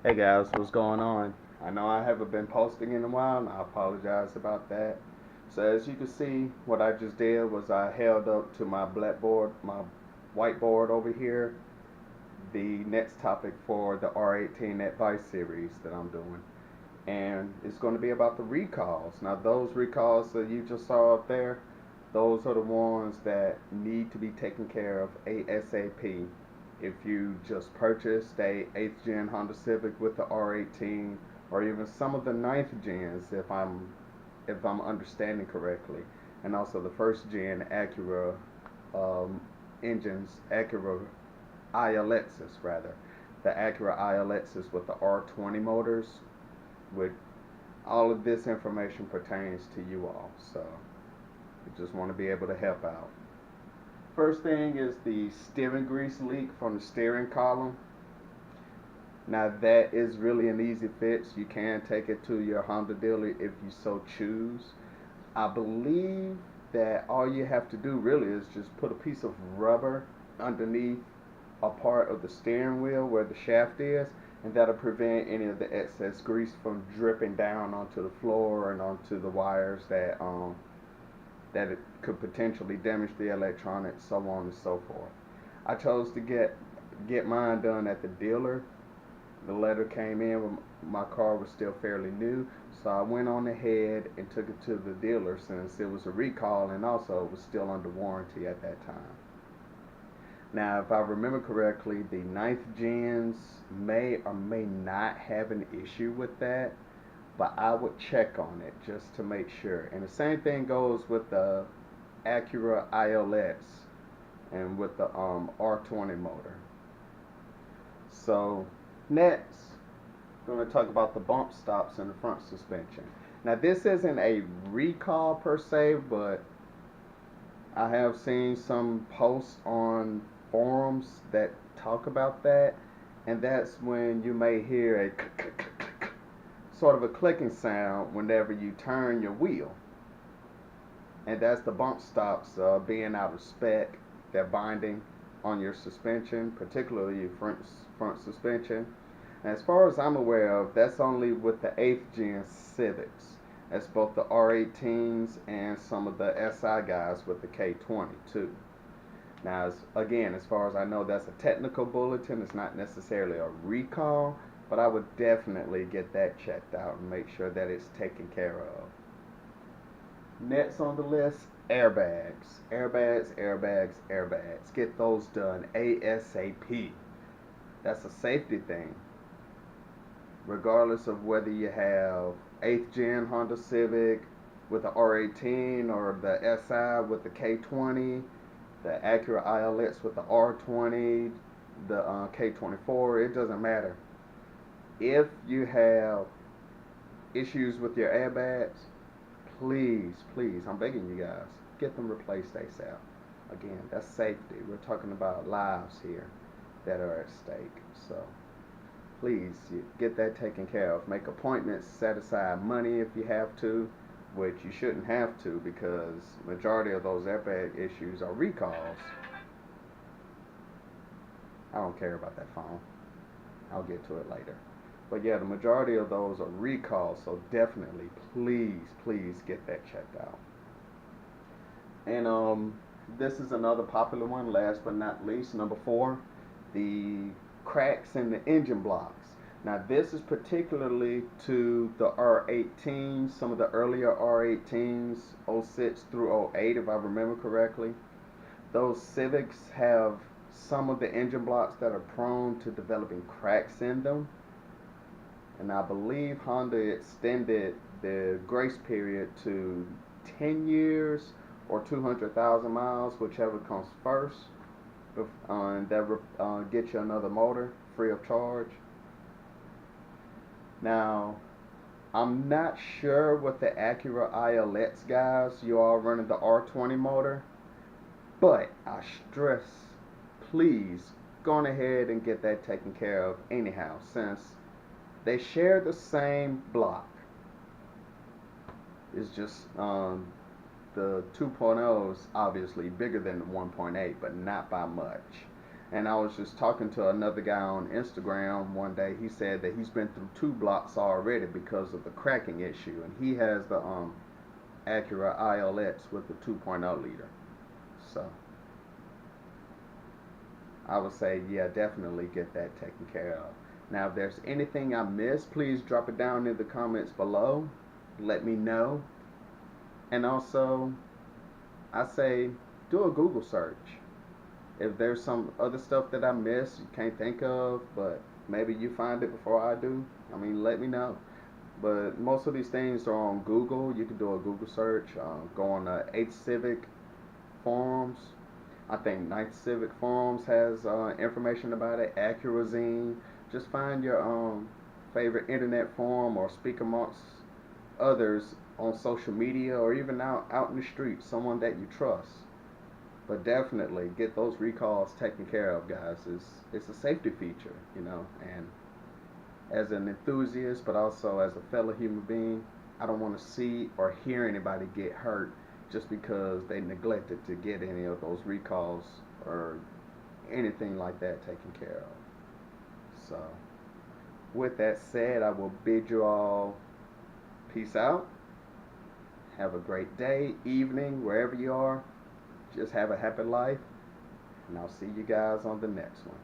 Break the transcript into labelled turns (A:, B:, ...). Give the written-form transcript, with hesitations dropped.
A: Hey guys, what's going on? I know I haven't been posting in a while, and I apologize about that. So as you can see, what I just did was I held up to my blackboard, my whiteboard over here, the next topic for the R18 Advice series that I'm doing. And it's going to be about the recalls. Now those recalls that you just saw up there, those are the ones that need to be taken care of ASAP. If you just purchased a 8th gen Honda Civic with the R18, or even some of the 9th gens, if I'm understanding correctly, and also the 1st gen Acura engines, Acura ILXs rather, the Acura ILXs with the R20 motors, with all of this information pertains to you all. So we just want to be able to help out. First thing is the steering grease leak from the steering column. Now that is really an easy fix. You can take it to your Honda dealer if you so choose. I believe that all you have to do really is just put a piece of rubber underneath a part of the steering wheel where the shaft is, and that'll prevent any of the excess grease from dripping down onto the floor and onto the wires that it could potentially damage the electronics, so on and so forth. I chose to get mine done at the dealer. The letter came in when my car was still fairly new, so I went on ahead and took it to the dealer since it was a recall and also it was still under warranty at that time. Now, if I remember correctly, the 9th gens may or may not have an issue with that, but I would check on it just to make sure. And the same thing goes with the Acura ILX and with the R20 motor. So next, we're going to talk about the bump stops in the front suspension. Now this isn't a recall per se, but I have seen some posts on forums that talk about that, and that's when you may hear a sort of a clicking sound whenever you turn your wheel, and that's the bump stops being out of spec. They're binding on your suspension, particularly your front suspension. And as far as I'm aware of, that's only with the 8th gen Civics. That's both the R18s and some of the SI guys with the K20 too. Now, again, as far as I know, that's a technical bulletin. It's not necessarily a recall, but I would definitely get that checked out and make sure that it's taken care of. Next on the list, airbags. Airbags, airbags, airbags. Get those done ASAP. That's a safety thing. Regardless of whether you have 8th gen Honda Civic with the R18 or the SI with the K20, the Acura ILX with the R20, the K24, it doesn't matter. If you have issues with your airbags, please, please, I'm begging you guys, get them replaced ASAP. Again, that's safety. We're talking about lives here that are at stake. So please get that taken care of. Make appointments, set aside money if you have to, which you shouldn't have to because majority of those airbag issues are recalls. I don't care about that phone. I'll get to it later. But yeah, the majority of those are recalls, so definitely, please, please get that checked out. And this is another popular one, last but not least, number 4, the cracks in the engine blocks. Now this is particularly to the R18s, some of the earlier R18s, 06 through 08 if I remember correctly. Those Civics have some of the engine blocks that are prone to developing cracks in them. And I believe Honda extended the grace period to 10 years or 200,000 miles, whichever comes first. And that will get you another motor free of charge. Now, I'm not sure with the Acura ILX guys, you all running the R20 motor, but I stress, please go on ahead and get that taken care of anyhow, since they share the same block. It's just the 2.0 is obviously bigger than the 1.8, but not by much. And I was just talking to another guy on Instagram one day. He said that he's been through 2 blocks already because of the cracking issue, and he has the Acura ILX with the 2.0 liter. So I would say, yeah, definitely get that taken care of. Now, if there's anything I missed, please drop it down in the comments below. Let me know. And also, I say do a Google search. If there's some other stuff that I missed, you can't think of, but maybe you find it before I do, I mean, let me know. But most of these things are on Google. You can do a Google search. Go on the 8 Civic forums. I think 9th Civic forums has information about it. Accurazine. Just find your favorite internet forum or speak amongst others on social media or even out in the street, someone that you trust. But definitely get those recalls taken care of, guys. It's a safety feature, and as an enthusiast, but also as a fellow human being, I don't want to see or hear anybody get hurt just because they neglected to get any of those recalls or anything like that taken care of. So, with that said, I will bid you all peace out. Have a great day, evening, wherever you are. Just have a happy life. And I'll see you guys on the next one.